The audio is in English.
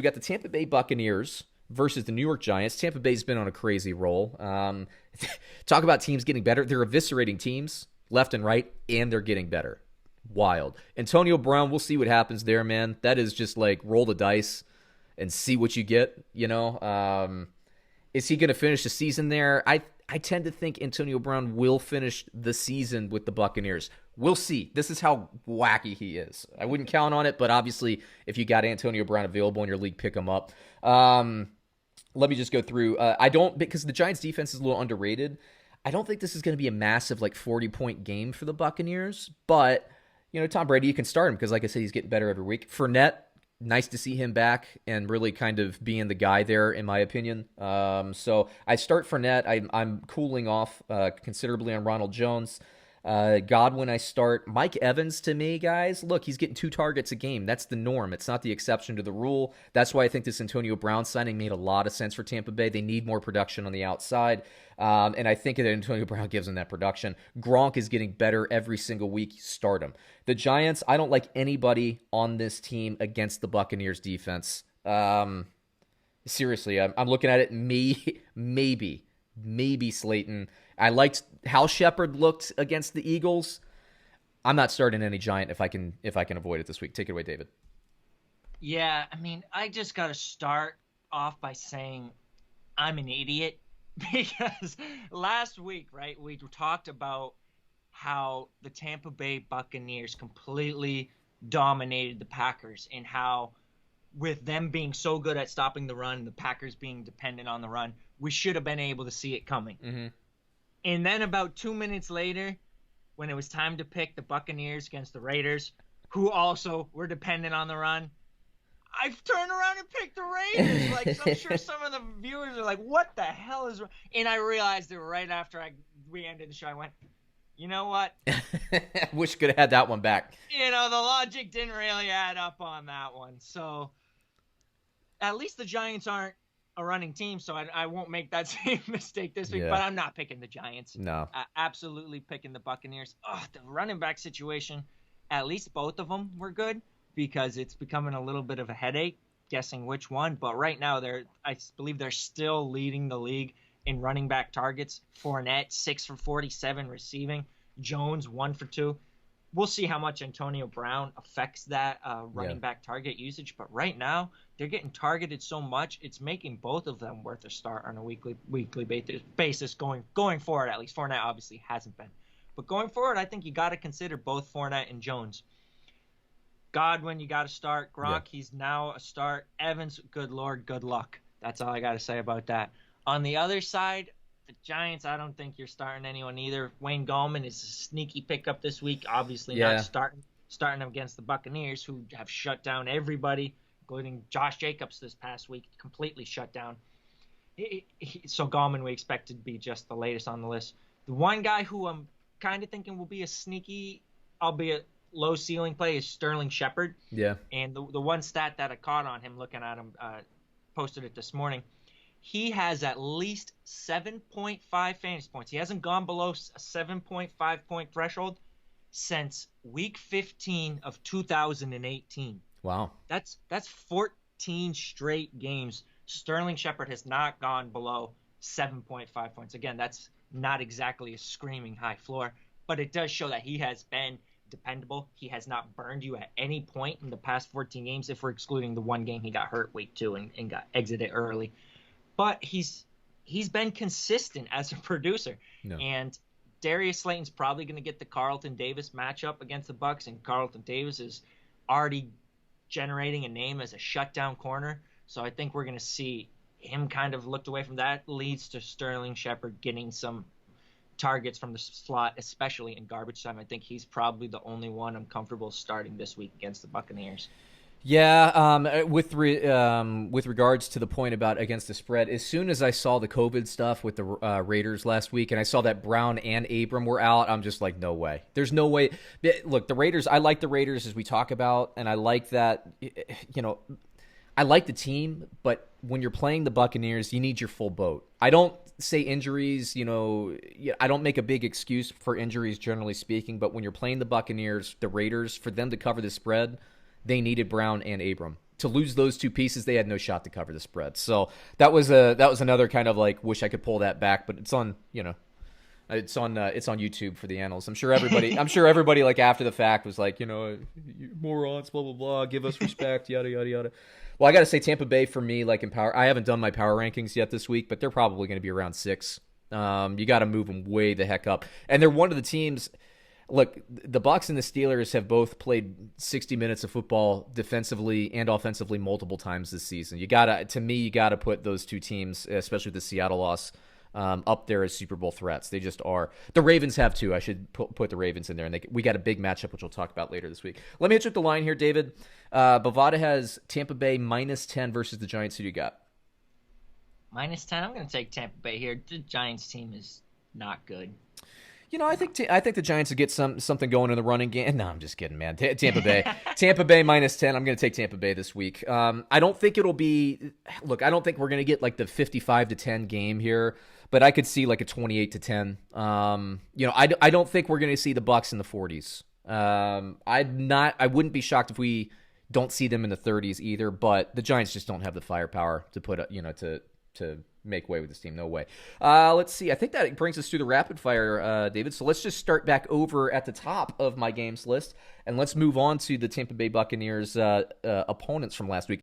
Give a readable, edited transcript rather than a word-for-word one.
We got the Tampa Bay Buccaneers versus the New York Giants. Tampa Bay's been on a crazy roll. Talk about teams getting better. They're eviscerating teams left and right, and they're getting better. Wild. Antonio Brown, we'll see what happens there, man. That is just like roll the dice and see what you get, you know. Is he going to finish the season there? I tend to think Antonio Brown will finish the season with the Buccaneers. We'll see. This is how wacky he is. I wouldn't count on it, but obviously if you got Antonio Brown available in your league, pick him up. Let me just go through. Because the Giants defense is a little underrated. I don't think this is going to be a massive 40-point game for the Buccaneers, but Tom Brady, you can start him because like I said, he's getting better every week. Fournette, nice to see him back and really kind of being the guy there, in my opinion. So I start Fournette. I'm cooling off considerably on Ronald Jones. Godwin, I start. Mike Evans, to me, guys, look, he's getting 2 targets a game. That's the norm. It's not the exception to the rule. That's why I think this Antonio Brown signing made a lot of sense for Tampa Bay. They need more production on the outside, and I think that Antonio Brown gives them that production. Gronk is getting better every single week. Start him. The Giants, I don't like anybody on this team against the Buccaneers defense. Seriously, I'm looking at it. Maybe Slayton. I liked how Shepard looked against the Eagles. I'm not starting any Giant if I can avoid it this week. Take it away, David. Yeah, I mean, I just got to start off by saying I'm an idiot because last week, right, we talked about how the Tampa Bay Buccaneers completely dominated the Packers and how with them being so good at stopping the run, the Packers being dependent on the run, we should have been able to see it coming. Mm-hmm. And then about 2 minutes later, when it was time to pick the Buccaneers against the Raiders, who also were dependent on the run, I've turned around and picked the Raiders. I'm sure some of the viewers are like, what the hell is wrong? And I realized it right after we ended the show. I went, you know what? Wish could have had that one back. The logic didn't really add up on that one. So at least the Giants aren't a running team, so I won't make that same mistake this week, but I'm not picking the Giants. No. Absolutely picking the Buccaneers. The running back situation, at least both of them were good because it's becoming a little bit of a headache guessing which one, but right now I believe they're still leading the league in running back targets. Fournette, 6 for 47 receiving. Jones, 1 for 2. We'll see how much Antonio Brown affects that running back target usage. But right now, they're getting targeted so much, it's making both of them worth a start on a weekly basis going forward. At least Fournette obviously hasn't been. But going forward, I think you got to consider both Fournette and Jones. Godwin, you got to start. Gronk, he's now a start. Evans, good Lord, good luck. That's all I got to say about that. On the other side, the Giants, I don't think you're starting anyone either. Wayne Gallman is a sneaky pickup this week. Obviously not starting him against the Buccaneers, who have shut down everybody, including Josh Jacobs this past week, completely shut down. So Gallman we expect to be just the latest on the list. The one guy who I'm kind of thinking will be a sneaky, albeit low ceiling play, is Sterling Shepard. Yeah. And the one stat that I caught on him looking at him, posted it this morning, he has at least 7.5 fantasy points. He hasn't gone below a 7.5 point threshold since week 15 of 2018. Wow. That's 14 straight games. Sterling Shepard has not gone below 7.5 points. Again, that's not exactly a screaming high floor, but it does show that he has been dependable. He has not burned you at any point in the past 14 games, if we're excluding the one game he got hurt week 2 and got exited early. But he's been consistent as a producer. No. And Darius Slayton's probably going to get the Carlton Davis matchup against the Bucs, and Carlton Davis is already generating a name as a shutdown corner. So I think we're going to see him kind of looked away from that. Leads to Sterling Shepard getting some targets from the slot, especially in garbage time. I think he's probably the only one I'm comfortable starting this week against the Buccaneers. Yeah, with regards to the point about against the spread, as soon as I saw the COVID stuff with the Raiders last week, and I saw that Brown and Abram were out, I'm just like, no way. There's no way. Look, the Raiders, I like the Raiders as we talk about, and I like that, I like the team, but when you're playing the Buccaneers, you need your full boat. I don't say injuries, I don't make a big excuse for injuries, generally speaking, but when you're playing the Buccaneers, the Raiders, for them to cover the spread, they needed Brown and Abram. to lose those two pieces, they had no shot to cover the spread. So that was another kind of like, wish I could pull that back, but it's on, it's on YouTube for the annals. I'm sure everybody like after the fact was like, you morons, blah blah blah, give us respect, yada yada yada. Well, I got to say Tampa Bay for me, like in power, I haven't done my power rankings yet this week, but they're probably going to be around 6. You got to move them way the heck up, and they're one of the teams. Look, the Bucs and the Steelers have both played 60 minutes of football defensively and offensively multiple times this season. You got to put those two teams, especially the Seattle loss, up there as Super Bowl threats. They just are. The Ravens have too. I should put the Ravens in there, and we got a big matchup, which we'll talk about later this week. Let me hit you with the line here, David. Bovada has Tampa Bay -10 versus the Giants. Who do you got? -10. I'm going to take Tampa Bay here. The Giants team is not good. I think the Giants will get something going in the running game. No, I'm just kidding, man. Tampa Bay -10. I'm going to take Tampa Bay this week. I don't think it'll be. Look, I don't think we're going to get like the 55-10 game here, but I could see like a 28-10. I don't think we're going to see the Bucs in the 40s. I wouldn't be shocked if we don't see them in the 30s either. But the Giants just don't have the firepower to put to make way with this team. No way. Let's see. I think that brings us through the rapid fire, David. So let's just start back over at the top of my games list, and let's move on to the Tampa Bay Buccaneers opponents from last week.